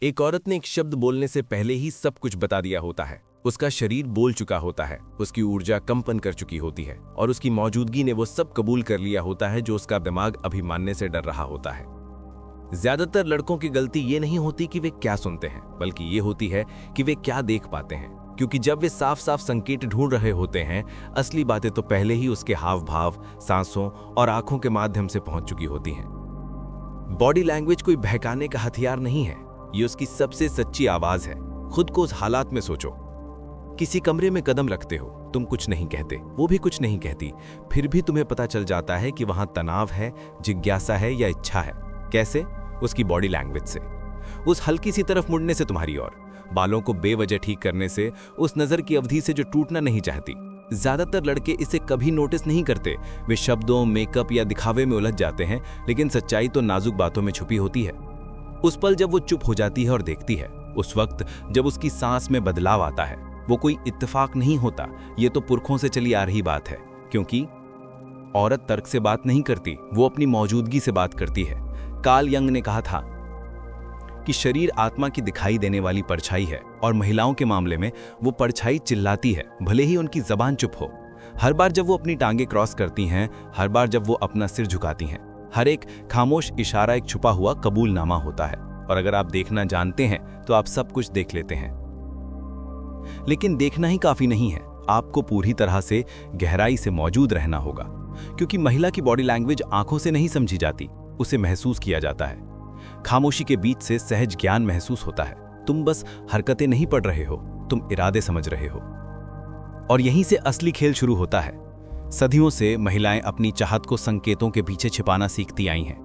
एक औरत ने एक शब्द बोलने से पहले ही सब कुछ बता दिया होता है। उसका शरीर बोल चुका होता है, उसकी ऊर्जा कंपन कर चुकी होती है और उसकी मौजूदगी ने वो सब कबूल कर लिया होता है जो उसका दिमाग अभी मानने से डर रहा होता है। ज्यादातर लड़कों की गलती ये नहीं होती कि वे क्या सुनते हैं, बल्कि ये होती है कि वे क्या देख पाते हैं, क्योंकि जब वे साफ साफ संकेत ढूंढ रहे होते हैं, असली बातें तो पहले ही उसके हाव भाव, सांसों और आंखों के माध्यम से पहुंच चुकी होती हैं। बॉडी लैंग्वेज कोई बहकाने का हथियार नहीं है, ये उसकी सबसे सच्ची आवाज है। खुद को उस हालात में सोचो। किसी कमरे में कदम रखते हो, तुम कुछ नहीं कहते, वो भी कुछ नहीं कहती, फिर भी तुम्हें पता चल जाता है कि वहां तनाव है, जिज्ञासा है या इच्छा है। कैसे? उसकी बॉडी लैंग्वेज से, उस हल्की सी तरफ मुड़ने से तुम्हारी ओर, बालों को बेवजह ठीक करने से, उस नजर की अवधि से जो टूटना नहीं चाहती। ज्यादातर लड़के इसे कभी नोटिस नहीं करते। वे शब्दों, मेकअप या दिखावे में उलझ जाते हैं, लेकिन सच्चाई तो नाजुक बातों में छुपी होती है। उस पल जब वो चुप हो जाती है और देखती है, उस वक्त जब उसकी सांस में बदलाव आता है, वो कोई इत्तेफाक नहीं होता, ये तो पुरखों से चली आ रही बात है। क्योंकि औरत तर्क से बात नहीं करती, वो अपनी मौजूदगी से बात करती है। कार्ल यंग ने कहा था कि शरीर आत्मा की दिखाई देने वाली परछाई है, और महिलाओं के मामले में वो परछाई चिल्लाती है, भले ही उनकी जबान चुप हो। हर बार जब वो अपनी टांगे क्रॉस करती हैं, हर बार जब वो अपना सिर झुकाती हैं, हर एक खामोश इशारा एक छुपा हुआ कबूलनामा होता है। और अगर आप देखना जानते हैं तो आप सब कुछ देख लेते हैं। लेकिन देखना ही काफी नहीं है, आपको पूरी तरह से गहराई से मौजूद रहना होगा, क्योंकि महिला की बॉडी लैंग्वेज आंखों से नहीं समझी जाती, उसे महसूस किया जाता है। खामोशी के बीच से सहज ज्ञान महसूस होता है। तुम बस हरकतें नहीं पढ़ रहे हो, तुम इरादे समझ रहे हो। और यहीं से असली खेल शुरू होता है। सदियों से महिलाएं अपनी चाहत को संकेतों के पीछे छिपाना सीखती आई हैं।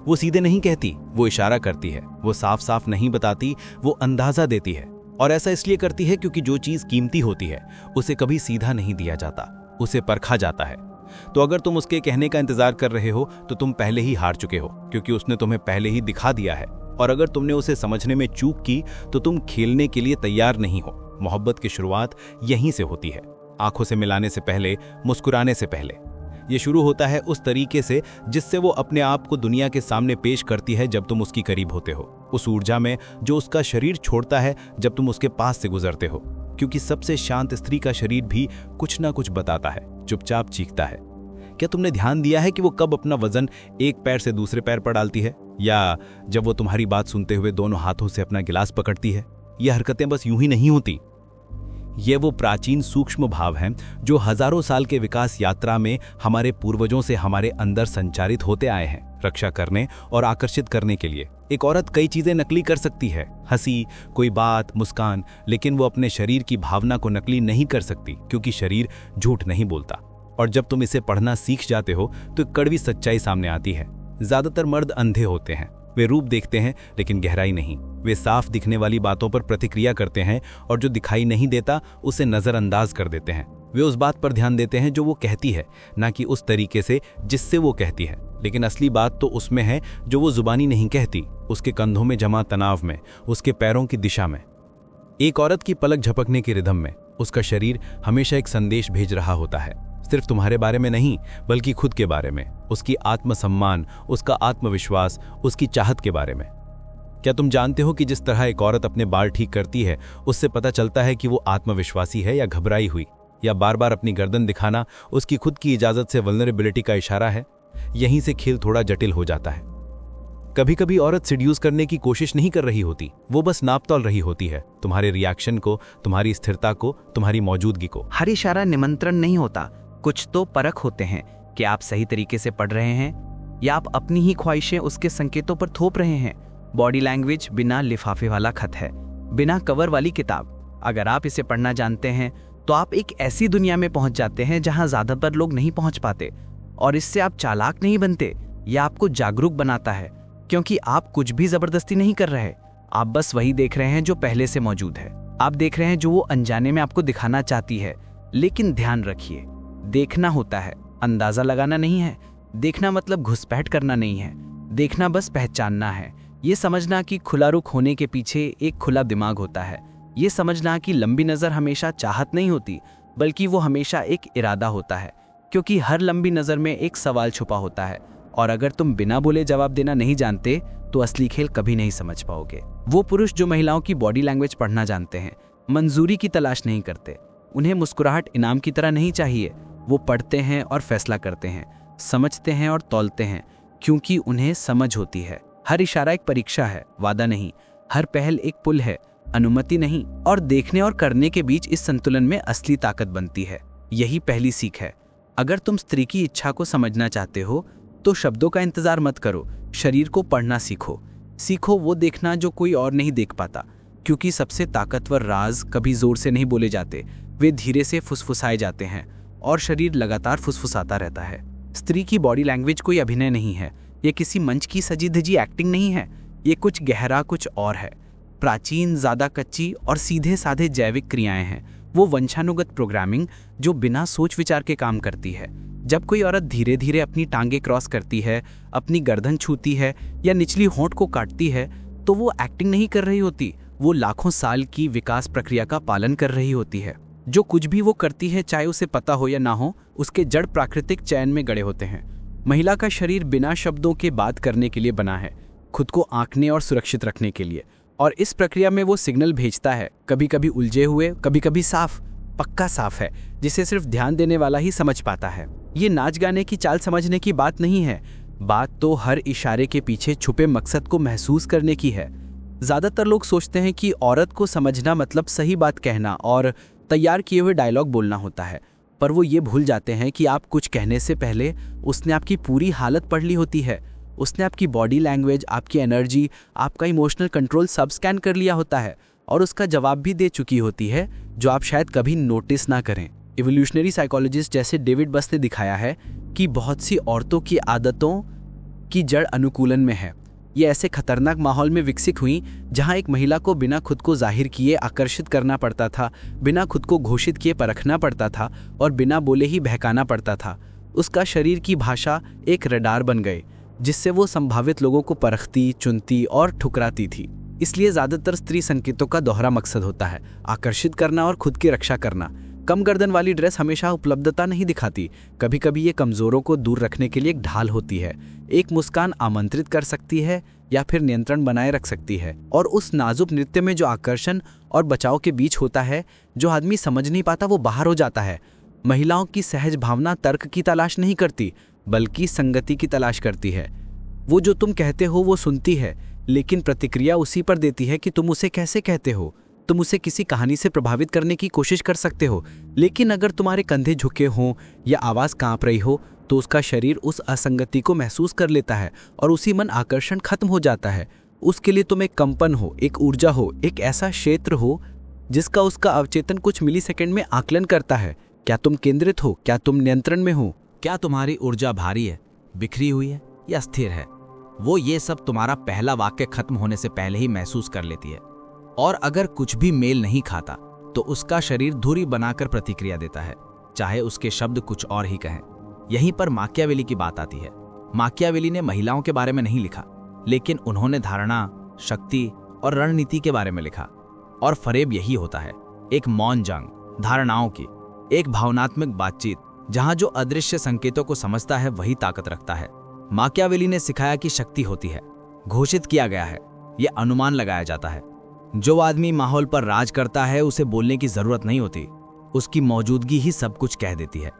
वो सीधे नहीं कहती, वो इशारा करती है। वो साफ साफ नहीं बताती, वो अंदाजा देती है। और ऐसा इसलिए करती है क्योंकि जो चीज कीमती होती है उसे कभी सीधा नहीं दिया जाता, उसे परखा जाता है। तो अगर तुम उसके कहने का इंतजार कर रहे हो तो तुम पहले ही हार चुके हो, क्योंकि उसने तुम्हें पहले ही दिखा दिया है। और अगर तुमने उसे समझने में चूक की तो तुम खेलने के लिए तैयार नहीं हो। मोहब्बत की शुरुआत यहीं से होती है, आंखों से मिलाने से पहले, मुस्कुराने से पहले। ये शुरू होता है उस तरीके से जिससे वो अपने आप को दुनिया के सामने पेश करती है जब तुम उसकी करीब होते हो, उस ऊर्जा में जो उसका शरीर छोड़ता है जब तुम उसके पास से गुजरते हो। क्योंकि सबसे शांत स्त्री का शरीर भी कुछ ना कुछ बताता है, चुपचाप चीखता है। क्या तुमने ध्यान दिया है कि वो कब अपना वजन एक पैर से दूसरे पैर पर डालती है, या जब वो तुम्हारी बात सुनते हुए दोनों हाथों से अपना गिलास पकड़ती है? ये हरकतें बस यूं ही नहीं होती, ये वो प्राचीन सूक्ष्म भाव हैं जो हजारों साल के विकास यात्रा में हमारे पूर्वजों से हमारे अंदर संचारित होते आए हैं, रक्षा करने और आकर्षित करने के लिए। एक औरत कई चीजें नकली कर सकती है, हंसी, कोई बात, मुस्कान, लेकिन वो अपने शरीर की भावना को नकली नहीं कर सकती, क्योंकि शरीर झूठ नहीं बोलता। और जब तुम इसे पढ़ना सीख जाते हो तो कड़वी सच्चाई सामने आती है। ज्यादातर मर्द अंधे होते हैं, वे रूप देखते हैं लेकिन गहराई नहीं। वे साफ दिखने वाली बातों पर प्रतिक्रिया करते हैं और जो दिखाई नहीं देता उसे नजरअंदाज कर देते हैं। वे उस बात पर ध्यान देते हैं जो वो कहती है, ना कि उस तरीके से जिससे वो कहती है। लेकिन असली बात तो उसमें है जो वो जुबानी नहीं कहती, उसके कंधों में जमा तनाव में, उसके पैरों की दिशा में। एक औरत की पलक झपकने की रिदम में उसका शरीर हमेशा एक संदेश भेज रहा होता है, सिर्फ तुम्हारे बारे में नहीं, बल्कि खुद के बारे में, उसकी आत्मसम्मान, उसका आत्मविश्वास, उसकी चाहत के बारे में। क्या तुम जानते हो कि जिस तरह एक औरत अपने बाल ठीक करती है, उससे पता चलता है कि वो आत्मविश्वासी है या घबराई हुई? या बार बार अपनी गर्दन दिखाना उसकी खुद की इजाजत से वल्नरेबिलिटी का इशारा है? यहीं से खेल थोड़ा जटिल हो जाता है। कभी कभी औरत सिड्यूस करने की कोशिश नहीं कर रही होती, वो बस नाप तौल रही होती है, तुम्हारे रिएक्शन को, तुम्हारी स्थिरता को, तुम्हारी मौजूदगी को। हर इशारा निमंत्रण नहीं होता, कुछ तो परख होते हैं कि आप सही तरीके से पढ़ रहे हैं या आप अपनी ही ख्वाहिशें उसके संकेतों पर थोप रहे हैं। बॉडी लैंग्वेज बिना लिफाफे वाला खत है, बिना कवर वाली किताब। अगर आप इसे पढ़ना जानते हैं तो आप एक ऐसी दुनिया में पहुंच जाते हैं जहां ज्यादातर लोग नहीं पहुंच पाते। और इससे आप चालाक नहीं बनते, यह आपको जागरूक बनाता है, क्योंकि आप कुछ भी जबरदस्ती नहीं कर रहे। आप बस वही देख रहे हैं जो पहले से मौजूद है। आप देख रहे हैं जो वो अनजाने में आपको दिखाना चाहती है। लेकिन ध्यान रखिए, देखना होता है, अंदाजा लगाना नहीं है। देखना मतलब घुसपैठ करना नहीं है। देखना बस पहचानना है। ये समझना कि खुला रुख होने के पीछे एक खुला दिमाग होता है। ये समझना कि लंबी नज़र हमेशा चाहत नहीं होती, बल्कि वो हमेशा एक इरादा होता है। क्योंकि हर लंबी नज़र में एक सवाल छुपा होता है, और अगर तुम बिना बोले जवाब देना नहीं जानते तो असली खेल कभी नहीं समझ पाओगे। वो पुरुष जो महिलाओं की बॉडी लैंग्वेज पढ़ना जानते हैं, मंजूरी की तलाश नहीं करते, उन्हें मुस्कुराहट इनाम की तरह नहीं चाहिए। वो पढ़ते हैं और फैसला करते हैं, समझते हैं और तौलते हैं, क्योंकि उन्हें समझ होती है। हर इशारा एक परीक्षा है, वादा नहीं। हर पहल एक पुल है, अनुमति नहीं। और देखने और करने के बीच इस संतुलन में असली ताकत बनती है। यही पहली सीख है। अगर तुम स्त्री की इच्छा को समझना चाहते हो तो शब्दों का इंतजार मत करो, शरीर को पढ़ना सीखो। सीखो वो देखना जो कोई और नहीं देख पाता, क्योंकि सबसे ताकतवर राज कभी जोर से नहीं बोले जाते, वे धीरे से फुसफुसाए जाते हैं और शरीर लगातार फुसफुसाता रहता है। स्त्री की बॉडी लैंग्वेज कोई अभिनय नहीं है, ये किसी मंच की सजी धजी एक्टिंग नहीं है, ये कुछ गहरा, कुछ और है। प्राचीन, ज्यादा कच्ची और सीधे साधे जैविक क्रियाएं हैं। वो वंशानुगत प्रोग्रामिंग जो बिना सोच विचार के काम करती है। जब कोई औरत धीरे धीरे अपनी टांगे क्रॉस करती है, अपनी गर्दन छूती है या निचली होंठ को काटती है, तो वो एक्टिंग नहीं कर रही होती, वो लाखों साल की विकास प्रक्रिया का पालन कर रही होती है। जो कुछ भी वो करती है, चाहे उसे पता हो या ना हो, उसके जड़ प्राकृतिक चयन में गड़े होते हैं। महिला का शरीर बिना शब्दों के बात करने के लिए बना है, खुद को आंकने और सुरक्षित रखने के लिए। और इस प्रक्रिया में वो सिग्नल भेजता है, कभी कभी उलझे हुए, कभी कभी साफ, पक्का साफ है, जिसे सिर्फ ध्यान देने वाला ही समझ पाता है। ये नाच गाने की चाल समझने की बात नहीं है, बात तो हर इशारे के पीछे छुपे मकसद को महसूस करने की है। ज्यादातर लोग सोचते हैं कि औरत को समझना मतलब सही बात कहना और तैयार किए हुए डायलॉग बोलना होता है, पर वो ये भूल जाते हैं कि आप कुछ कहने से पहले उसने आपकी पूरी हालत पढ़ ली होती है। उसने आपकी बॉडी लैंग्वेज, आपकी एनर्जी, आपका इमोशनल कंट्रोल सब स्कैन कर लिया होता है और उसका जवाब भी दे चुकी होती है, जो आप शायद कभी नोटिस ना करें। इवोल्यूशनरी साइकोलॉजिस्ट जैसे डेविड बस ने दिखाया है कि बहुत सी औरतों की आदतों की जड़ अनुकूलन में है। ये ऐसे खतरनाक माहौल में विकसित हुई जहां एक महिला को बिना खुद को जाहिर किए आकर्षित करना पड़ता था, बिना खुद को घोषित किए परखना पड़ता था और बिना बोले ही बहकाना पड़ता था। उसका शरीर की भाषा एक रडार बन गए, जिससे वो संभावित लोगों को परखती, चुनती और ठुकराती थी। इसलिए ज्यादातर स्त्री संकेतों का दोहरा मकसद होता है, आकर्षित करना और खुद की रक्षा करना। कम गर्दन वाली ड्रेस हमेशा उपलब्धता नहीं दिखाती, कभी कभी ये कमजोरों को दूर रखने के लिए एक ढाल होती है। एक मुस्कान आमंत्रित कर सकती है या फिर नियंत्रण बनाए रख सकती है। और उस नाजुक नृत्य में जो आकर्षण और बचाव के बीच होता है, जो आदमी समझ नहीं पाता वो बाहर हो जाता है। महिलाओं की सहज भावना तर्क की तलाश नहीं करती, बल्कि संगति की तलाश करती है। वो जो तुम कहते हो वो सुनती है, लेकिन प्रतिक्रिया उसी पर देती है कि तुम उसे कैसे कहते हो। तुम उसे किसी कहानी से प्रभावित करने की कोशिश कर सकते हो, लेकिन अगर तुम्हारे कंधे झुके हों या आवाज कांप रही हो तो उसका शरीर उस असंगति को महसूस कर लेता है और उसी मन आकर्षण खत्म हो जाता है। उसके लिए तुम एक कंपन हो, एक ऊर्जा हो, एक ऐसा क्षेत्र हो जिसका उसका अवचेतन कुछ मिलीसेकंड में आकलन करता है। क्या तुम केंद्रित हो? क्या तुम नियंत्रण में हो? क्या तुम्हारी ऊर्जा भारी है, बिखरी हुई है या स्थिर है? वो ये सब तुम्हारा पहला वाक्य खत्म होने से पहले ही महसूस कर लेती है। और अगर कुछ भी मेल नहीं खाता तो उसका शरीर धुरी बनाकर प्रतिक्रिया देता है, चाहे उसके शब्द कुछ और ही कहें। यहीं पर माकियावेली की बात आती है। माकियावेली ने महिलाओं के बारे में नहीं लिखा, लेकिन उन्होंने धारणा, शक्ति और रणनीति के बारे में लिखा। और फरेब यही होता है, एक मौन जंग धारणाओं की, एक भावनात्मक बातचीत जहां जो अदृश्य संकेतों को समझता है वही ताकत रखता है। माकियावेली ने सिखाया कि शक्ति होती है, घोषित किया गया है, यह अनुमान लगाया जाता है। जो आदमी माहौल पर राज करता है उसे बोलने की जरूरत नहीं होती, उसकी मौजूदगी ही सब कुछ कह देती है।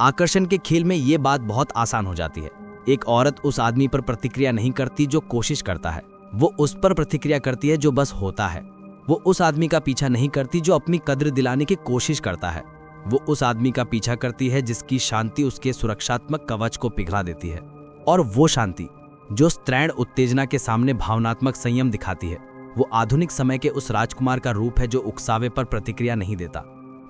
आकर्षण के खेल में यह बात बहुत आसान हो जाती है। एक औरत उस आदमी पर प्रतिक्रिया नहीं करती जो कोशिश करता है, वो उस पर प्रतिक्रिया करती है जो बस होता है। वो उस आदमी का पीछा नहीं करती जो अपनी कद्र दिलाने की कोशिश करता है, वो उस आदमी का पीछा करती है जिसकी शांति उसके सुरक्षात्मक कवच को पिघला देती है। और वो शांति जो स्त्रैण उत्तेजना के सामने भावनात्मक संयम दिखाती है, वो आधुनिक समय के उस राजकुमार का रूप है जो उकसावे पर प्रतिक्रिया नहीं देता।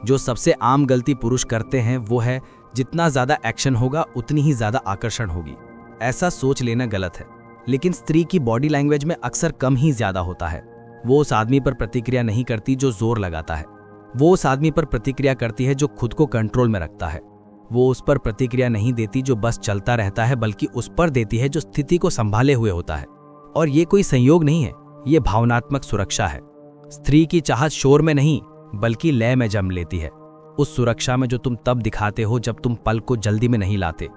जो सबसे आम गलती पुरुष करते हैं वो है, जितना ज्यादा एक्शन होगा उतनी ही ज्यादा आकर्षण होगी। ऐसा सोच लेना गलत है, लेकिन स्त्री की बॉडी लैंग्वेज में अक्सर कम ही ज्यादा होता है। वो उस आदमी पर प्रतिक्रिया नहीं करती जो जोर लगाता है, वो उस आदमी पर प्रतिक्रिया करती है जो खुद को कंट्रोल में रखता है। वो उस पर प्रतिक्रिया नहीं देती जो बस चलता रहता है, बल्कि उस पर देती है जो स्थिति को संभाले हुए होता है। और ये कोई संयोग नहीं है, ये भावनात्मक सुरक्षा है। स्त्री की चाहत शोर में नहीं बल्कि लय में जन्म लेती है। उस सुरक्षा में जो तुम तब दिखाते हो जब तुम पल को जल्दी में नहीं लाते,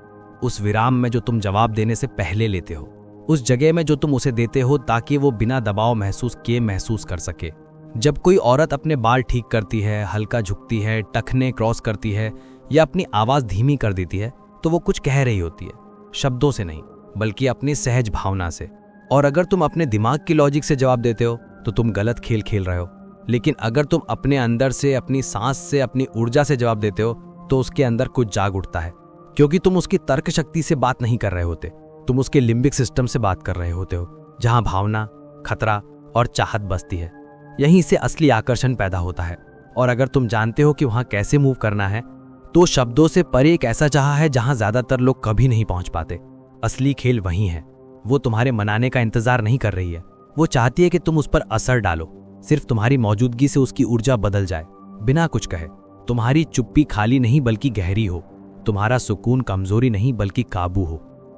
उस विराम में जो तुम जवाब देने से पहले लेते हो, उस जगह में जो तुम उसे देते हो ताकि वो बिना दबाव महसूस किए महसूस कर सके। जब कोई औरत अपने बाल ठीक करती है, हल्का झुकती है, टखने क्रॉस करती है या अपनी आवाज धीमी कर देती है, तो वो कुछ कह रही होती है, शब्दों से नहीं बल्कि अपनी सहज भावना से। और अगर तुम अपने दिमाग की लॉजिक से जवाब देते हो तो तुम गलत खेल खेल रहे हो। लेकिन अगर तुम अपने अंदर से, अपनी सांस से, अपनी ऊर्जा से जवाब देते हो तो उसके अंदर कुछ जाग उठता है, क्योंकि तुम उसकी तर्क शक्ति से बात नहीं कर रहे होते, तुम उसके लिम्बिक सिस्टम से बात कर रहे होते हो, जहां भावना, खतरा और चाहत बसती है। यहीं से असली आकर्षण पैदा होता है। और अगर तुम जानते हो कि वहां कैसे मूव करना है, तो शब्दों से परे एक ऐसा चाह है जहां ज्यादातर लोग कभी नहीं पहुंच पाते। असली खेल वहीं है। वो तुम्हारे मनाने का इंतजार नहीं कर रही है, वो चाहती है कि तुम उस पर असर डालो। सिर्फ तुम्हारी मौजूदगी से उसकी ऊर्जा बदल जाए, बिना कुछ कहे। तुम्हारी चुप्पी खाली नहीं बल्कि गहरी हो, तुम्हारा सुकून कमजोरी नहीं बल्कि काबू हो।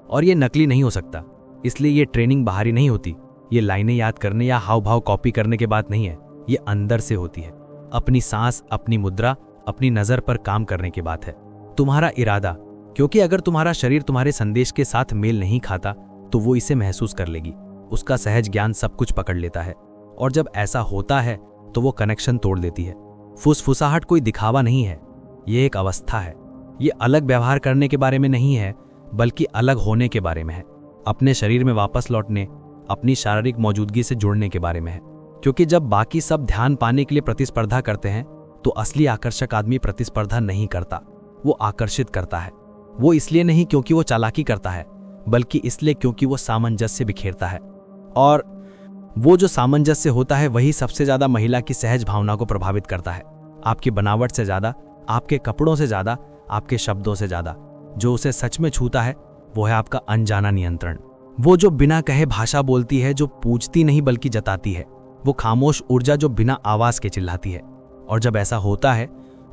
और ये नकली नहीं हो सकता, इसलिए ये ट्रेनिंग बाहरी नहीं होती। ये लाइनें याद करने या हाव भाव कॉपी करने के बात नहीं है, ये अंदर से होती है। अपनी सांस, अपनी मुद्रा, अपनी नजर पर काम करने की बात है। तुम्हारा इरादा, क्योंकि अगर तुम्हारा शरीर तुम्हारे संदेश के साथ मेल नहीं खाता तो वो इसे महसूस कर लेगी। उसका सहज ज्ञान सब कुछ पकड़ लेता है, और जब ऐसा होता है तो वो कनेक्शन तोड़ देती है। फुसफुसाहट कोई दिखावा नहीं है, ये एक अवस्था है। ये अलग व्यवहार करने के बारे में नहीं है बल्कि अलग होने के बारे में है। अपने शरीर में वापस लौटने, अपनी शारीरिक मौजूदगी से जुड़ने के बारे में है। क्योंकि जब बाकी सब ध्यान पाने के लिए प्रतिस्पर्धा करते हैं तो असली आकर्षक आदमी प्रतिस्पर्धा नहीं करता, वो आकर्षित करता है। वो इसलिए नहीं क्योंकि वो चालाकी करता है, बल्कि इसलिए क्योंकि वो सामंजस्य बिखेरता है। और वो जो सामंजस्य होता है वही सबसे ज्यादा महिला की सहज भावना को प्रभावित करता है। आपकी बनावट से ज्यादा, आपके कपड़ों से ज्यादा, आपके शब्दों से ज्यादा। जो उसे सच में छूता है वो है आपका अनजाना नियंत्रण। वो जो बिना कहे भाषा बोलती है, जो पूछती नहीं बल्कि जताती है। वो खामोश ऊर्जा जो बिना आवाज के चिल्लाती है। और जब ऐसा होता है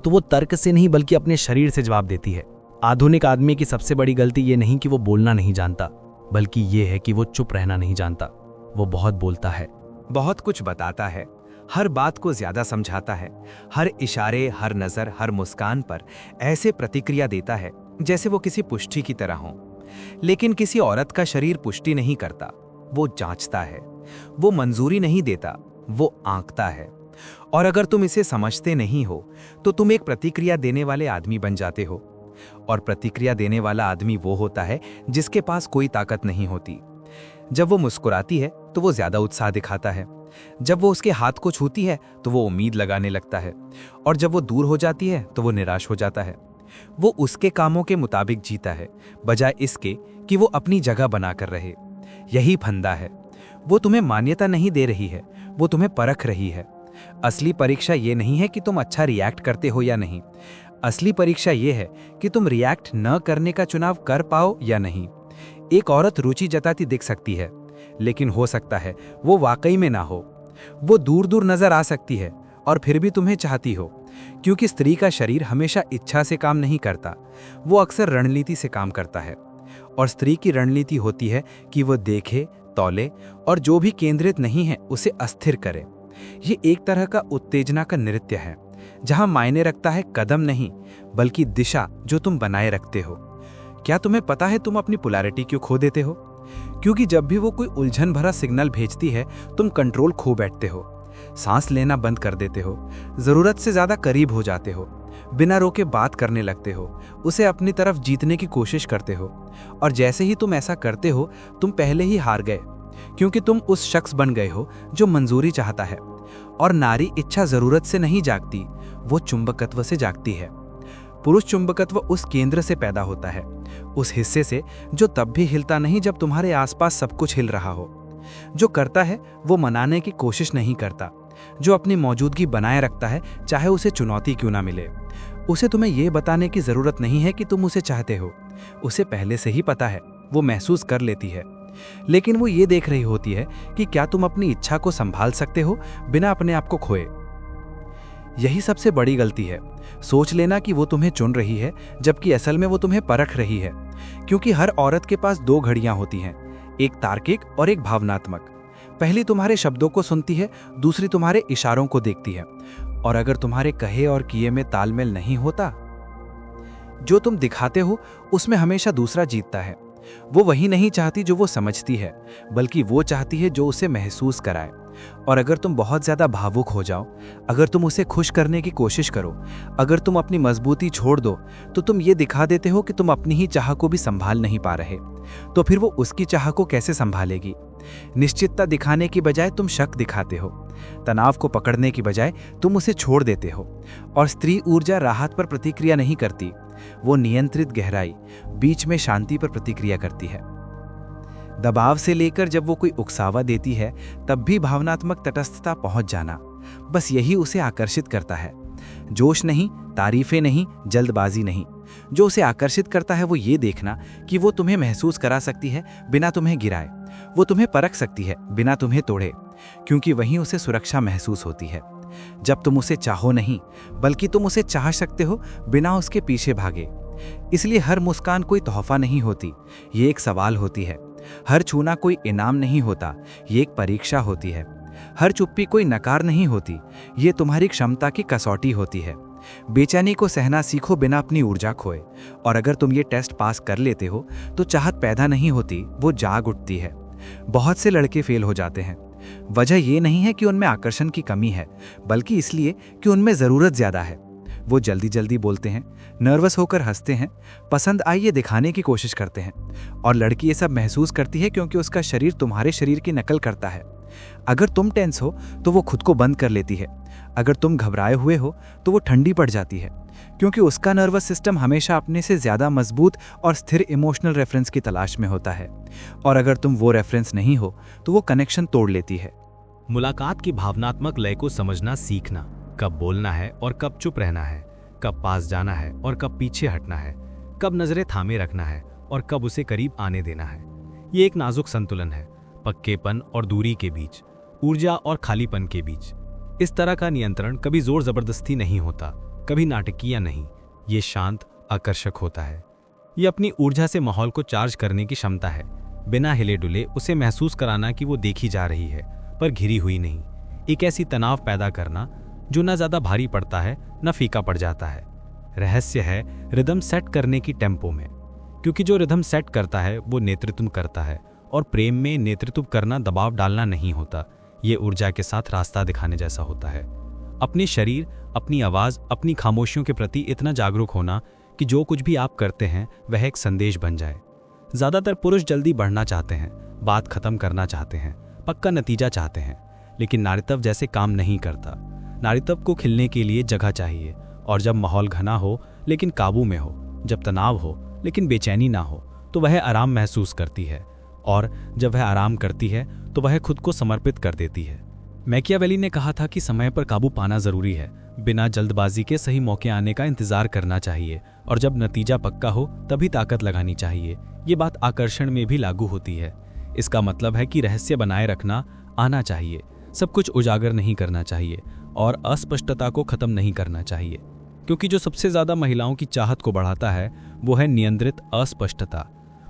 तो वो तर्क से नहीं बल्कि अपने शरीर से जवाब देती है। आधुनिक आदमी की सबसे बड़ी गलती ये नहीं कि वो बोलना नहीं जानता, बल्कि ये है कि वो चुप रहना नहीं जानता। वो बहुत बोलता है, बहुत कुछ बताता है, हर बात को ज्यादा समझाता है, हर इशारे, हर नजर, हर मुस्कान पर ऐसे प्रतिक्रिया देता है जैसे वो किसी पुष्टि की तरह हो। लेकिन किसी औरत का शरीर पुष्टि नहीं करता, वो जांचता है। वो मंजूरी नहीं देता, वो आंकता है। और अगर तुम इसे समझते नहीं हो तो तुम एक प्रतिक्रिया देने वाले आदमी बन जाते हो। और प्रतिक्रिया देने वाला आदमी वो होता है जिसके पास कोई ताकत नहीं होती। जब वो मुस्कुराती है तो वो ज्यादा उत्साह दिखाता है। जब वो उसके हाथ को छूती है तो वो उम्मीद लगाने लगता है। और जब वो दूर हो जाती है तो वो निराश हो जाता है। वो उसके कामों के मुताबिक जीता है, बजाय इसके कि वो अपनी जगह बनाकर रहे। यही फंदा है। वो तुम्हें मान्यता नहीं दे रही है, वो तुम्हें परख रही है। असली परीक्षा ये नहीं है कि तुम अच्छा रिएक्ट करते हो या नहीं। असली परीक्षा ये है कि तुम रिएक्ट न करने का चुनाव कर पाओ या नहीं। एक औरत रुचि जताती दिख सकती है, लेकिन हो सकता है वो वाकई में ना हो। वो दूर दूर नजर आ सकती है और फिर भी तुम्हें चाहती हो, क्योंकि स्त्री का शरीर हमेशा इच्छा से काम नहीं करता, वो अक्सर रणनीति से काम करता है। और स्त्री की रणनीति होती है कि वो देखे, तौले और जो भी केंद्रित नहीं है उसे अस्थिर करे। ये एक तरह का उत्तेजना का नृत्य है, जहां मायने रखता है कदम नहीं बल्कि दिशा जो तुम बनाए रखते हो। क्या तुम्हें पता है तुम अपनी पोलैरिटी क्यों खो देते हो? क्योंकि जब भी वो कोई उलझन भरा सिग्नल भेजती है तुम कंट्रोल खो बैठते हो, सांस लेना बंद कर देते हो, जरूरत से ज्यादा करीब हो जाते हो, बिना रोके बात करने लगते हो, उसे अपनी तरफ जीतने की कोशिश करते हो। और जैसे ही तुम ऐसा करते हो तुम पहले ही हार गए, क्योंकि तुम उस शख्स बन गए हो जो मंजूरी चाहता है। और नारी इच्छा जरूरत से नहीं जागती, वो चुंबकत्व से जागती है। पुरुष चुंबकत्व उस केंद्र से पैदा होता है, उस हिस्से से जो तब भी हिलता नहीं जब तुम्हारे आसपास सब कुछ हिल रहा हो। जो करता है वो मनाने की कोशिश नहीं करता, जो अपनी मौजूदगी बनाए रखता है चाहे उसे चुनौती क्यों ना मिले। उसे तुम्हें यह बताने की जरूरत नहीं है कि तुम उसे चाहते हो, उसे पहले से ही पता है, वो महसूस कर लेती है। लेकिन वो ये देख रही होती है कि क्या तुम अपनी इच्छा को संभाल सकते हो बिना अपने आप को खोए। यही सबसे बड़ी गलती है, सोच लेना कि वो तुम्हें चुन रही है जबकि असल में वो तुम्हें परख रही है। क्योंकि हर औरत के पास दो घड़ियां होती हैं, एक तार्किक और एक भावनात्मक। पहली तुम्हारे शब्दों को सुनती है, दूसरी तुम्हारे इशारों को देखती है। और अगर तुम्हारे कहे और किए में तालमेल नहीं होता, जो तुम दिखाते हो उसमें हमेशा दूसरा जीतता है। वो वही नहीं चाहती जो वो समझती है, बल्कि वो चाहती है जो उसे महसूस कराए। और अगर तुम बहुत ज़्यादा भावुक हो जाओ, अगर तुम उसे खुश करने की कोशिश करो, अगर तुम अपनी मजबूती छोड़ दो, तो तुम ये दिखा देते हो कि तुम अपनी ही चाह को भी संभाल नहीं पा रहे। तो फिर वो उसकी चाह को कैसे संभालेगी? निश्चितता दिखाने की बजाय तुम शक दिखाते हो, तनाव को पकड़ने की बजाय तुम उसे छोड़ देते हो। और स्त्री ऊर्जा राहत पर प्रतिक्रिया नहीं करती, वो नियंत्रित गहराई, बीच में शांति पर प्रतिक्रिया करती है। दबाव से लेकर जब वो कोई उकसावा देती है, तब भी भावनात्मक तटस्थता पहुंच जाना, बस यही उसे आकर्षित करता है। जोश नहीं, तारीफें नहीं, जल्दबाजी नहीं। जो उसे आकर्षित करता है वो ये देखना कि वो तुम्हें महसूस करा सकती है बिना तुम्हें गिराए, वो तुम्हें परख सकती है बिना तुम्हें तोड़े, क्योंकि वहीं उसे सुरक्षा महसूस होती है। जब तुम उसे चाहो नहीं, बल्कि तुम उसे चाह सकते हो बिना उसके पीछे भागे। इसलिए हर मुस्कान कोई तोहफा नहीं होती, ये एक सवाल होती है। हर छूना कोई इनाम नहीं होता, ये एक परीक्षा होती है। हर चुप्पी कोई नकार नहीं होती, ये तुम्हारी क्षमता की कसौटी होती है। बेचैनी को सहना सीखो बिना अपनी ऊर्जा खोए, और अगर तुम ये टेस्ट पास कर लेते हो तो चाहत पैदा नहीं होती, वो जाग उठती है। बहुत से लड़के फेल हो जाते हैं। वजह ये नहीं है कि उनमें आकर्षण की कमी है, बल्कि इसलिए कि उनमें ज़रूरत ज़्यादा है। वो जल्दी जल्दी बोलते हैं, नर्वस होकर हंसते हैं, पसंद आई ये दिखाने की कोशिश करते हैं। और लड़की ये सब महसूस करती है क्योंकि उसका शरीर तुम्हारे शरीर की नकल करता है। अगर तुम टेंस हो तो वो खुद को बंद कर लेती है, अगर तुम घबराए हुए हो तो वो ठंडी पड़ जाती है, क्योंकि उसका नर्वस सिस्टम हमेशा अपने से ज़्यादा मजबूत और स्थिर इमोशनल रेफरेंस की तलाश में होता है। और अगर तुम वो रेफरेंस नहीं हो तो वो कनेक्शन तोड़ लेती है। मुलाकात की भावनात्मक लय को समझना सीखना, कब बोलना है और कब चुप रहना है, कब पास जाना है और कब पीछे हटना है, कब नजरें थामे रखना है और कब उसे करीब आने देना है। ये एक नाजुक संतुलन है, पक्केपन और दूरी के बीच, ऊर्जा और खालीपन के बीच। इस तरह का नियंत्रण कभी जोर जबरदस्ती नहीं होता, कभी नाटकीय नहीं, ये शांत आकर्षक होता है। ये अपनी ऊर्जा से माहौल को चार्ज करने की क्षमता है, बिना हिले डुले उसे महसूस कराना कि वो देखी जा रही है पर घिरी हुई नहीं। एक ऐसी तनाव पैदा करना जो न ज्यादा भारी पड़ता है न फीका पड़ जाता है। रहस्य है रिदम सेट करने की टेम्पो में, क्योंकि जो रिदम सेट करता है वो नेतृत्व करता है, और प्रेम में नेतृत्व करना दबाव डालना नहीं होता, ये ऊर्जा के साथ रास्ता दिखाने जैसा होता है। अपने शरीर, अपनी आवाज, अपनी खामोशियों के प्रति इतना जागरूक होना कि जो कुछ भी आप करते हैं वह एक संदेश बन जाए। ज्यादातर पुरुष जल्दी बढ़ना चाहते हैं, बात खत्म करना चाहते हैं, पक्का नतीजा चाहते हैं, लेकिन नारीत्व जैसे काम नहीं करता। नारीत्व को खिलने के लिए जगह चाहिए, और जब माहौल घना हो लेकिन काबू में हो, जब तनाव हो लेकिन बेचैनी ना हो, तो वह आराम महसूस करती है, और जब वह आराम करती है तो वह खुद को समर्पित कर देती है। मैकियावेली ने कहा था कि समय पर काबू पाना जरूरी है, बिना जल्दबाजी के सही मौके आने का इंतजार करना चाहिए, और जब नतीजा पक्का हो तभी ताकत लगानी चाहिए। ये बात आकर्षण में भी लागू होती है। इसका मतलब है कि रहस्य बनाए रखना आना चाहिए, सब कुछ उजागर नहीं करना चाहिए, और अस्पष्टता को खत्म नहीं करना चाहिए, क्योंकि जो सबसे ज्यादा महिलाओं की चाहत को बढ़ाता है वो है नियंत्रित अस्पष्टता।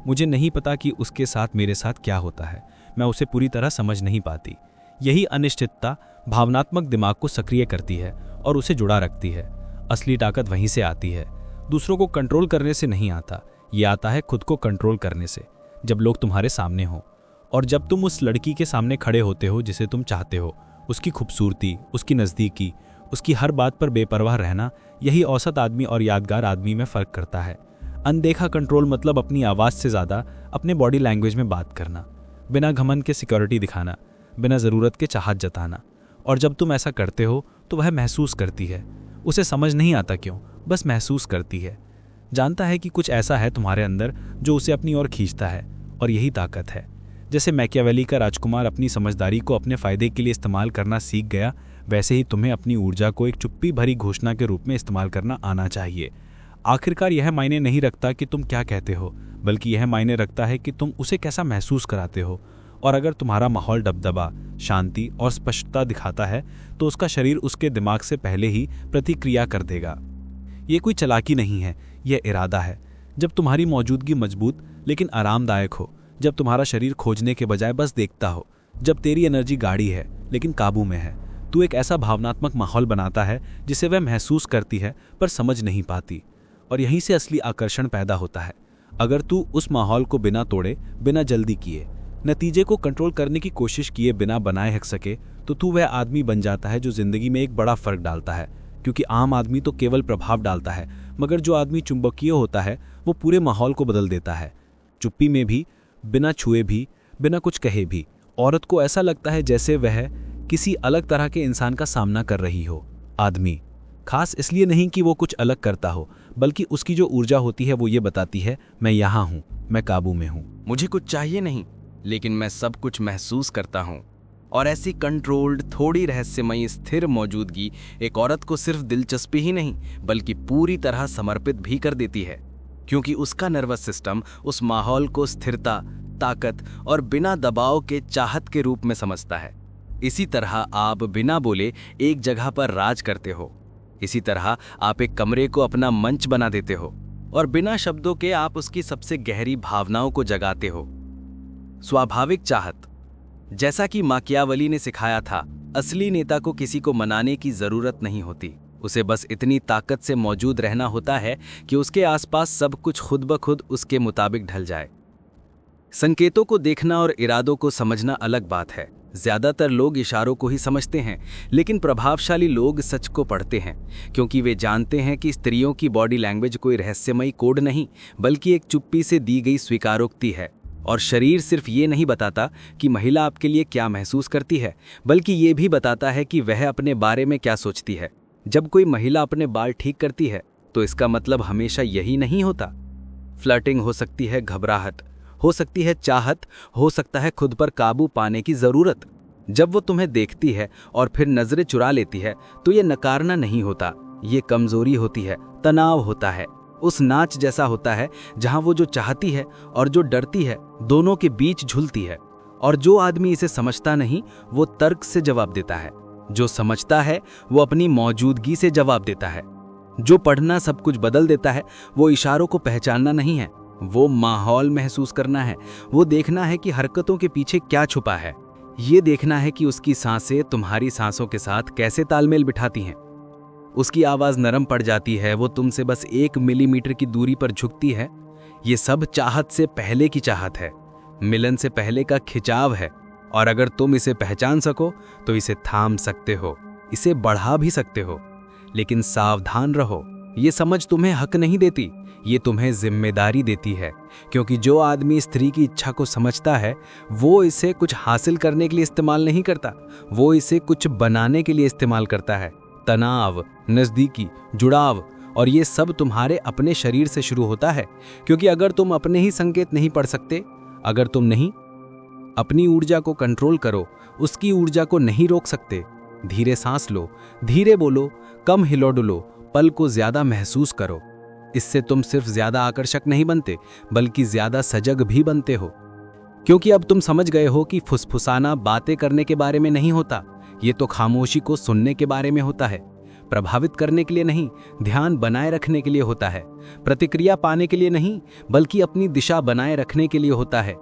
मुझे नहीं पता कि उसके साथ मेरे साथ क्या होता है, मैं उसे पूरी तरह समझ नहीं पाती। यही अनिश्चितता भावनात्मक दिमाग को सक्रिय करती है और उसे जुड़ा रखती है। असली ताकत वहीं से आती है, दूसरों को कंट्रोल करने से नहीं आता, ये आता है खुद को कंट्रोल करने से। जब लोग तुम्हारे सामने हो, और जब तुम उस लड़की के सामने खड़े होते हो जिसे तुम चाहते हो, उसकी खूबसूरती, उसकी नज़दीकी, उसकी हर बात पर बेपरवाह रहना, यही औसत आदमी और यादगार आदमी में फ़र्क करता है। अनदेखा कंट्रोल मतलब अपनी आवाज़ से ज़्यादा अपने बॉडी लैंग्वेज में बात करना, बिना घमंड के सिक्योरिटी दिखाना, बिना ज़रूरत के चाहत जताना। और जब तुम ऐसा करते हो तो वह महसूस करती है, उसे समझ नहीं आता क्यों, बस महसूस करती है। जानता है कि कुछ ऐसा है तुम्हारे अंदर जो उसे अपनी ओर खींचता है, और यही ताकत है। जैसे मैकियावेली का राजकुमार अपनी समझदारी को अपने फायदे के लिए इस्तेमाल करना सीख गया, वैसे ही तुम्हें अपनी ऊर्जा को एक चुप्पी भरी घोषणा के रूप में इस्तेमाल करना आना चाहिए। आखिरकार यह मायने नहीं रखता कि तुम क्या कहते हो, बल्कि यह मायने रखता है कि तुम उसे कैसा महसूस कराते हो। और अगर तुम्हारा माहौल दबदबा, शांति और स्पष्टता दिखाता है तो उसका शरीर उसके दिमाग से पहले ही प्रतिक्रिया कर देगा। ये कोई चालाकी नहीं है, यह इरादा है। जब तुम्हारी मौजूदगी मजबूत लेकिन आरामदायक हो, जब तुम्हारा शरीर खोजने के बजाय बस देखता हो, जब तेरी एनर्जी गाढ़ी है लेकिन काबू में है, तू एक ऐसा भावनात्मक माहौल बनाता है जिसे वह महसूस करती है पर समझ नहीं पाती। और यहीं से असली आकर्षण पैदा होता है। अगर तू उस माहौल को बिना तोड़े, बिना जल्दी किए, नतीजे को कंट्रोल करने की कोशिश किए बिना बनाए रख सके, तो तू वह आदमी बन जाता है जो जिंदगी में एक बड़ा फर्क डालता है। क्योंकि आम आदमी तो केवल प्रभाव डालता है, मगर जो आदमी चुंबकीय होता है वो पूरे माहौल को बदल देता है। चुप्पी में भी, बिना छुए भी, बिना कुछ कहे भी, औरत को ऐसा लगता है जैसे वह किसी अलग तरह के इंसान का सामना कर रही हो। आदमी खास इसलिए नहीं कि वो कुछ अलग करता हो, बल्कि उसकी जो ऊर्जा होती है वो ये बताती है, मैं यहाँ हूँ, मैं काबू में हूँ। मुझे कुछ चाहिए नहीं, लेकिन मैं सब कुछ महसूस करता हूँ। और ऐसी कंट्रोल्ड, थोड़ी रहस्यमयी, स्थिर मौजूदगी एक औरत को सिर्फ दिलचस्पी ही नहीं बल्कि पूरी तरह समर्पित भी कर देती है, क्योंकि उसका नर्वस सिस्टम उस माहौल को स्थिरता, ताकत और बिना दबाव के चाहत के रूप में समझता है। इसी तरह आप बिना बोले एक जगह पर राज करते हो। इसी तरह आप एक कमरे को अपना मंच बना देते हो और बिना शब्दों के आप उसकी सबसे गहरी भावनाओं को जगाते हो। स्वाभाविक चाहत, जैसा कि माकियावेली ने सिखाया था, असली नेता को किसी को मनाने की जरूरत नहीं होती। उसे बस इतनी ताकत से मौजूद रहना होता है कि उसके आसपास सब कुछ खुद ब खुद उसके मुताबिक ढल जाए। संकेतों को देखना और इरादों को समझना अलग बात है। ज्यादातर लोग इशारों को ही समझते हैं, लेकिन प्रभावशाली लोग सच को पढ़ते हैं, क्योंकि वे जानते हैं कि स्त्रियों की बॉडी लैंग्वेज कोई रहस्यमयी कोड नहीं, बल्कि एक चुप्पी से दी गई स्वीकारोक्ति है। और शरीर सिर्फ ये नहीं बताता कि महिला आपके लिए क्या महसूस करती है, बल्कि ये भी बताता है कि वह अपने बारे में क्या सोचती है। जब कोई महिला अपने बाल ठीक करती है, तो इसका मतलब हमेशा यही नहीं होता। फ्लर्टिंग हो सकती है घबराहट, हो सकती है चाहत, हो सकता है खुद पर काबू पाने की जरूरत। जब वो तुम्हें देखती है और फिर नजरें चुरा लेती है, तो ये नकारना नहीं होता, ये कमजोरी होती है, तनाव होता है। उस नाच जैसा होता है जहां वो जो चाहती है और जो डरती है दोनों के बीच झूलती है। और जो आदमी इसे समझता नहीं वो तर्क से जवाब देता है, जो समझता है वो अपनी मौजूदगी से जवाब देता है। जो पढ़ना सब कुछ बदल देता है वो इशारों को पहचानना नहीं है, वो माहौल महसूस करना है। वो देखना है कि हरकतों के पीछे क्या छुपा है। ये देखना है कि उसकी सांसें तुम्हारी सांसों के साथ कैसे तालमेल बिठाती हैं। उसकी आवाज नरम पड़ जाती है, वो तुमसे बस 1 मिलीमीटर की दूरी पर झुकती है। ये सब चाहत से पहले की चाहत है, मिलन से पहले का खिंचाव है। और अगर तुम इसे पहचान सको तो इसे थाम सकते हो, इसे बढ़ा भी सकते हो। लेकिन सावधान रहो, ये समझ तुम्हें हक नहीं देती, ये तुम्हें जिम्मेदारी देती है। क्योंकि जो आदमी स्त्री की इच्छा को समझता है वो इसे कुछ हासिल करने के लिए इस्तेमाल नहीं करता, वो इसे कुछ बनाने के लिए इस्तेमाल करता है। तनाव, नजदीकी, जुड़ाव, और ये सब तुम्हारे अपने शरीर से शुरू होता है। क्योंकि अगर तुम अपने ही संकेत नहीं पढ़ सकते, अगर तुम नहीं अपनी ऊर्जा को कंट्रोल करो, उसकी ऊर्जा को नहीं रोक सकते, धीरे सांस लो, धीरे बोलो, कम हिलो डुलो, पल को ज्यादा महसूस करो। इससे तुम सिर्फ ज्यादा आकर्षक नहीं बनते बल्कि ज्यादा सजग भी बनते हो। क्योंकि अब तुम समझ गए हो कि फुसफुसाना बातें करने के बारे में नहीं होता, ये तो खामोशी को सुनने के बारे में होता है। प्रभावित करने के लिए नहीं, ध्यान बनाए रखने के लिए होता है। प्रतिक्रिया पाने के लिए नहीं, बल्कि अपनी दिशा बनाए रखने के लिए होता है।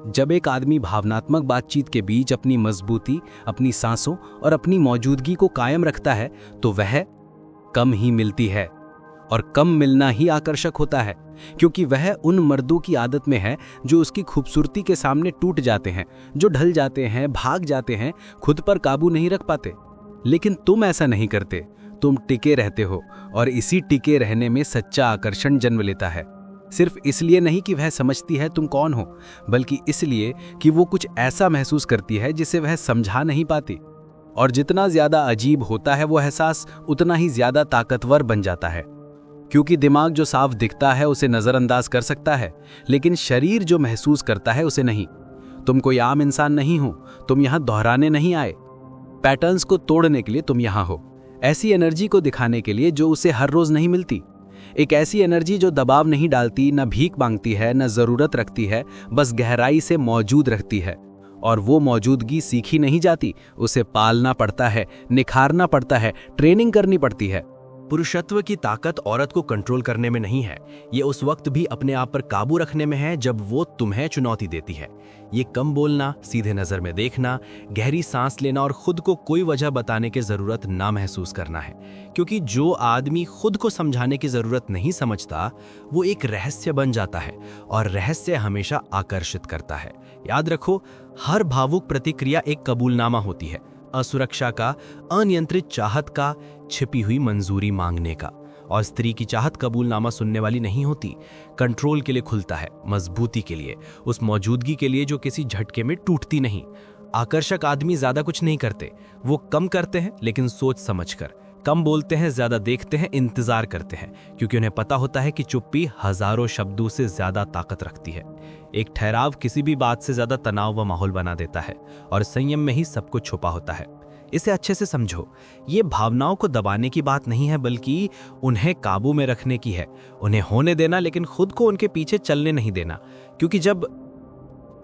जब एक आदमी भावनात्मक बातचीत के बीच अपनी मजबूती, अपनी सांसों और अपनी मौजूदगी को कायम रखता है तो वह कम ही मिलती है। और कम मिलना ही आकर्षक होता है, क्योंकि वह उन मर्दों की आदत में है जो उसकी खूबसूरती के सामने टूट जाते हैं, जो ढल जाते हैं, भाग जाते हैं, खुद पर काबू नहीं रख पाते। लेकिन तुम ऐसा नहीं करते, तुम टिके रहते हो, और इसी टिके रहने में सच्चा आकर्षण जन्म लेता है। सिर्फ इसलिए नहीं कि वह समझती है तुम कौन हो, बल्कि इसलिए कि वो कुछ ऐसा महसूस करती है जिसे वह समझा नहीं पाती। और जितना ज्यादा अजीब होता है वो एहसास, उतना ही ज्यादा ताकतवर बन जाता है। क्योंकि दिमाग जो साफ दिखता है उसे नजरअंदाज कर सकता है, लेकिन शरीर जो महसूस करता है उसे नहीं। तुम कोई आम इंसान नहीं हो, तुम यहां दोहराने नहीं आए। पैटर्न्स को तोड़ने के लिए तुम यहां हो, ऐसी एनर्जी को दिखाने के लिए जो उसे हर रोज नहीं मिलती। एक ऐसी एनर्जी जो दबाव नहीं डालती, न भीख मांगती है, न जरूरत रखती है, बस गहराई से मौजूद रहती है। और वो मौजूदगी सीखी नहीं जाती, उसे पालना पड़ता है, निखारना पड़ता है, ट्रेनिंग करनी पड़ती है। पुरुषत्व की ताकत औरत को कंट्रोल करने में नहीं है, ये उस वक्त भी अपने आप पर काबू रखने में है जब वो तुम्हें चुनौती देती है। ये कम बोलना, सीधे नजर में देखना, गहरी सांस लेना और खुद को कोई वजह बताने की जरूरत ना महसूस करना है। क्योंकि जो आदमी खुद को समझाने की जरूरत नहीं समझता, वो एक रहस्य बन जाता है और रहस्य हमेशा आकर्षित करता है। याद रखो, हर भावुक प्रतिक्रिया एक कबूलनामा होती है, असुरक्षा का, अनियंत्रित चाहत का, छिपी हुई मंजूरी मांगने का। और स्त्री की चाहत कबूलनामा सुनने वाली नहीं होती, कंट्रोल के लिए खुलता है, मजबूती के लिए, उस मौजूदगी के लिए जो किसी झटके में टूटती नहीं। आकर्षक आदमी ज्यादा कुछ नहीं करते, वो कम करते हैं लेकिन सोच समझकर, कम बोलते हैं, ज्यादा देखते हैं, इंतजार करते हैं, क्योंकि उन्हें पता होता है कि चुप्पी हजारों शब्दों से ज्यादा ताकत रखती है। एक ठहराव किसी भी बात से ज्यादा तनाव व माहौल बना देता है और संयम में ही सब कुछ छुपा होता है। इसे अच्छे से समझो, ये भावनाओं को दबाने की बात नहीं है, बल्कि उन्हें काबू में रखने की है। उन्हें होने देना, लेकिन खुद को उनके पीछे चलने नहीं देना। क्योंकि जब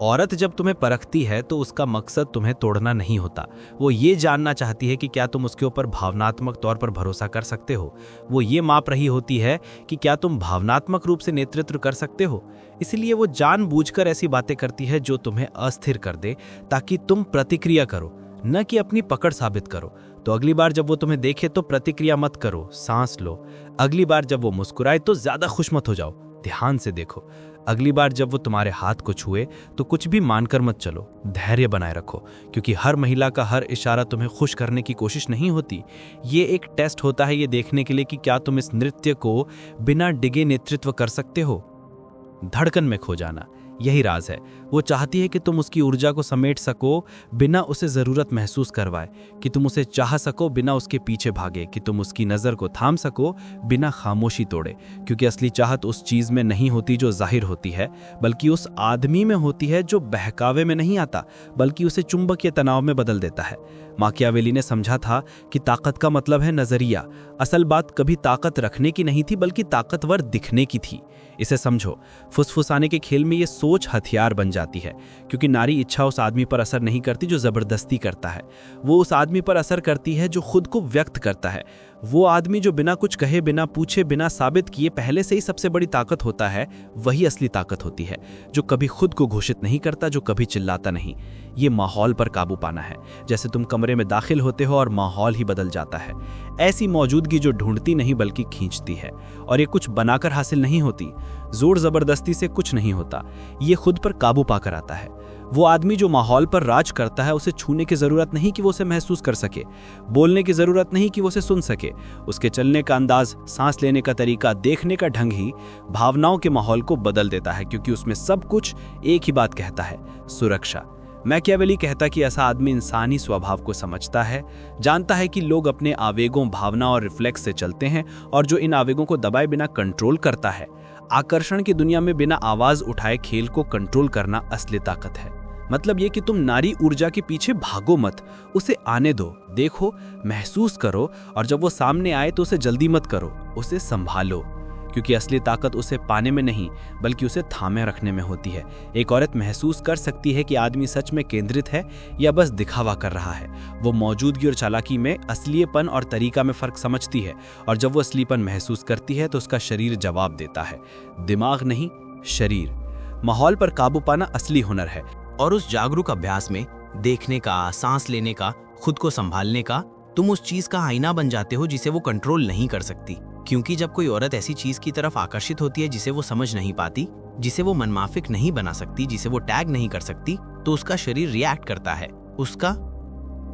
औरत तुम्हें परखती है तो उसका मकसद तुम्हें तोड़ना नहीं होता। वो ये जानना चाहती है कि क्या तुम उसके ऊपर भावनात्मक तौर पर भरोसा कर सकते हो। वो ये माप रही होती है कि क्या तुम भावनात्मक रूप से नेतृत्व कर सकते हो। इसलिए वो जानबूझकर ऐसी बातें करती है जो तुम्हें अस्थिर कर दे, ताकि तुम प्रतिक्रिया करो, न कि अपनी पकड़ साबित करो। तो अगली बार जब वो तुम्हें देखे तो प्रतिक्रिया मत करो, सांस लो। अगली बार जब वो मुस्कुराए तो ज्यादा खुश मत हो जाओ, ध्यान से देखो। अगली बार जब वो तुम्हारे हाथ को छुए तो कुछ भी मानकर मत चलो, धैर्य बनाए रखो। क्योंकि हर महिला का हर इशारा तुम्हें खुश करने की कोशिश नहीं होती। ये एक टेस्ट होता है, ये देखने के लिए कि क्या तुम इस नृत्य को बिना डिगे नेतृत्व कर सकते हो। धड़कन में खो जाना, यही राज है। वो चाहती है कि तुम उसकी ऊर्जा को समेट सको बिना उसे जरूरत महसूस करवाए, कि तुम उसे चाह सको बिना उसके पीछे भागे, कि तुम उसकी नजर को थाम सको बिना खामोशी तोड़े। क्योंकि असली चाहत उस चीज में नहीं होती जो जाहिर होती है, बल्कि उस आदमी में होती है जो बहकावे में नहीं आता, बल्कि उसे चुंबकीय तनाव में बदल देता है। माकियावेली ने समझा था कि ताकत का मतलब है नजरिया। असल बात कभी ताकत रखने की नहीं थी, बल्कि ताकतवर दिखने की थी। इसे समझो, फुसफुसाने के खेल में ये सोच हथियार बन जाती है। क्योंकि नारी इच्छा उस आदमी पर असर नहीं करती जो जबरदस्ती करता है, वो उस आदमी पर असर करती है जो खुद को व्यक्त करता है। वो आदमी जो बिना कुछ कहे, बिना पूछे, बिना साबित किए पहले से ही सबसे बड़ी ताकत होता है, वही असली ताकत होती है। जो कभी खुद को घोषित नहीं करता, जो कभी चिल्लाता नहीं। ये माहौल पर काबू पाना है। जैसे तुम कमरे में दाखिल होते हो और माहौल ही बदल जाता है। ऐसी मौजूदगी जो ढूंढती नहीं बल्कि खींचती है। और ये कुछ बनाकर हासिल नहीं होती, जोर जबरदस्ती से कुछ नहीं होता, ये खुद पर काबू पाकर आता है। वो आदमी जो माहौल पर राज करता है, उसे छूने की जरूरत नहीं कि वो उसे महसूस कर सके, बोलने की जरूरत नहीं कि वो उसे सुन सके। उसके चलने का अंदाज, सांस लेने का तरीका, देखने का ढंग ही भावनाओं के माहौल को बदल देता है। क्योंकि उसमें सब कुछ एक ही बात कहता है, सुरक्षा। मैकियावेली कहता कि ऐसा आदमी इंसानी स्वभाव को समझता है, जानता है कि लोग अपने आवेगों, भावना और रिफ्लेक्स से चलते हैं, और जो इन आवेगों को दबाए बिना कंट्रोल करता है। आकर्षण की दुनिया में बिना आवाज उठाए खेल को कंट्रोल करना असली ताकत है। मतलब ये कि तुम नारी ऊर्जा के पीछे भागो मत, उसे आने दो, देखो, महसूस करो, और जब वो सामने आए तो उसे जल्दी मत करो, उसे संभालो। क्योंकि असली ताकत उसे पाने में नहीं, बल्कि उसे थामे रखने में होती है। एक औरत महसूस कर सकती है कि आदमी सच में केंद्रित है या बस दिखावा कर रहा है। वो मौजूदगी और चालाकी में असलीपन और तरीका में फर्क समझती है, और जब वो असलीपन महसूस करती है तो उसका शरीर जवाब देता है, दिमाग नहीं, शरीर। माहौल पर काबू पाना असली हुनर है। और उस जागरूक अभ्यास में देखने का, सांस लेने का, खुद को संभालने का, तुम उस चीज का आईना बन जाते हो जिसे वो कंट्रोल नहीं कर सकती। क्योंकि जब कोई औरत ऐसी चीज की तरफ आकर्षित होती है जिसे वो समझ नहीं पाती, जिसे वो मनमाफिक नहीं बना सकती, जिसे वो टैग नहीं कर सकती, तो उसका शरीर रिएक्ट करता है, उसका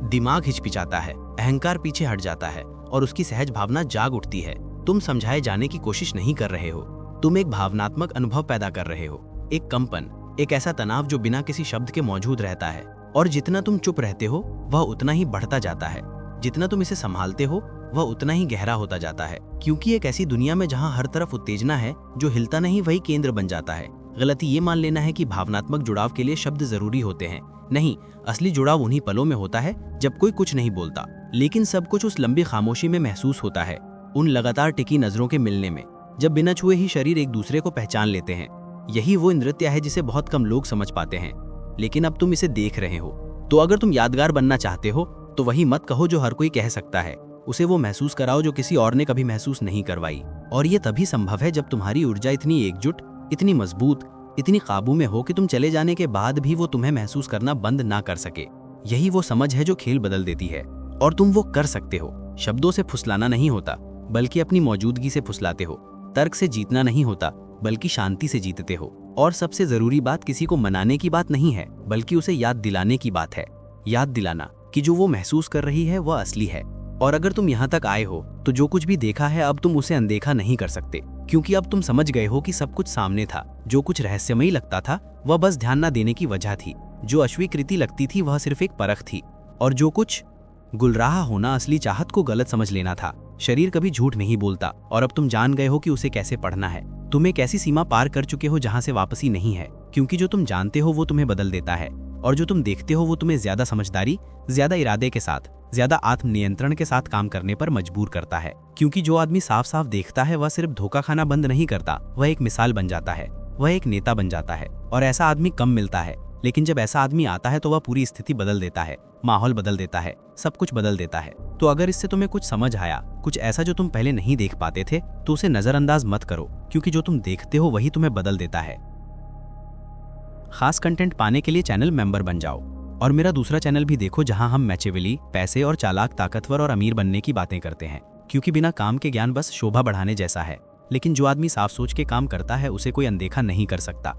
दिमाग हिचकिचाता है, अहंकार पीछे हट जाता है, और उसकी सहज भावना जाग उठती है। तुम समझाए जाने की कोशिश नहीं कर रहे हो, तुम एक भावनात्मक अनुभव पैदा कर रहे हो, एक कंपन, एक ऐसा तनाव जो बिना किसी शब्द के मौजूद रहता है। और जितना तुम चुप रहते हो वह उतना ही बढ़ता जाता है, जितना तुम इसे संभालते हो वह उतना ही गहरा होता जाता है। क्योंकि एक ऐसी दुनिया में जहां हर तरफ उत्तेजना है, जो हिलता नहीं वही केंद्र बन जाता है। गलती ये मान लेना है कि भावनात्मक जुड़ाव के लिए शब्द जरूरी होते हैं। नहीं, असली जुड़ाव उन्हीं पलों में होता है जब कोई कुछ नहीं बोलता, लेकिन सब कुछ उस लंबी खामोशी में महसूस होता है, उन लगातार टिकी नजरों के मिलने में, जब बिना छुए ही शरीर एक दूसरे को पहचान लेते हैं। यही वो नृत्य है जिसे बहुत कम लोग समझ पाते हैं, लेकिन अब तुम इसे देख रहे हो। तो अगर तुम यादगार बनना चाहते हो तो वही मत कहो जो हर कोई कह सकता है, उसे वो महसूस कराओ जो किसी और ने कभी महसूस नहीं करवाई। और ये तभी संभव है जब तुम्हारी ऊर्जा इतनी एकजुट, इतनी मजबूत, इतनी काबू में हो कि तुम चले जाने के बाद भी वो तुम्हें महसूस करना बंद ना कर सके। यही वो समझ है जो खेल बदल देती है, और तुम वो कर सकते हो। शब्दों से फुसलाना नहीं होता, बल्कि अपनी मौजूदगी से फुसलाते हो। तर्क से जीतना नहीं होता, बल्कि शांति से जीतते हो। और सबसे जरूरी बात किसी को मनाने की बात नहीं है, बल्कि उसे याद दिलाने की बात है। याद दिलाना कि जो वो महसूस कर रही है वह असली है। और अगर तुम यहाँ तक आए हो तो जो कुछ भी देखा है अब तुम उसे अनदेखा नहीं कर सकते, क्योंकि अब तुम समझ गए हो कि सब कुछ सामने था। जो कुछ रहस्यमयी लगता था वह बस ध्यान न देने की वजह थी, जो अस्वीकृति लगती थी वह सिर्फ एक परख थी, और जो कुछ गुलराहा होना असली चाहत को गलत समझ लेना था। शरीर कभी झूठ नहीं बोलता, और अब तुम जान गए हो कि उसे कैसे पढ़ना है। तुम एक ऐसी सीमा पार कर चुके हो जहां से वापसी नहीं है, क्योंकि जो तुम जानते हो वो तुम्हें बदल देता है, और जो तुम देखते हो वो तुम्हें ज्यादा समझदारी, ज्यादा इरादे के साथ, ज्यादा आत्मनियंत्रण के साथ काम करने पर मजबूर करता है। क्योंकि जो आदमी साफ साफ देखता है वह सिर्फ धोखा खाना बंद नहीं करता, वह एक मिसाल बन जाता है, वह एक नेता बन जाता है। और ऐसा आदमी कम मिलता है, लेकिन जब ऐसा आदमी आता है तो वह पूरी स्थिति बदल देता है, माहौल बदल देता है, सब कुछ बदल देता है। तो अगर इससे तुम्हें कुछ समझ आया, कुछ ऐसा जो तुम पहले नहीं देख पाते थे, तो उसे नजरअंदाज मत करो, क्योंकि जो तुम देखते हो वही तुम्हें बदल देता है। खास कंटेंट पाने के लिए चैनल मेंबर बन जाओ, और मेरा दूसरा चैनल भी देखो जहां हम मैचेवली, पैसे और चालाक, ताकतवर और अमीर बनने की बातें करते हैं। क्योंकि बिना काम के ज्ञान बस शोभा बढ़ाने जैसा है, लेकिन जो आदमी साफ सोच के काम करता है उसे कोई अनदेखा नहीं कर सकता।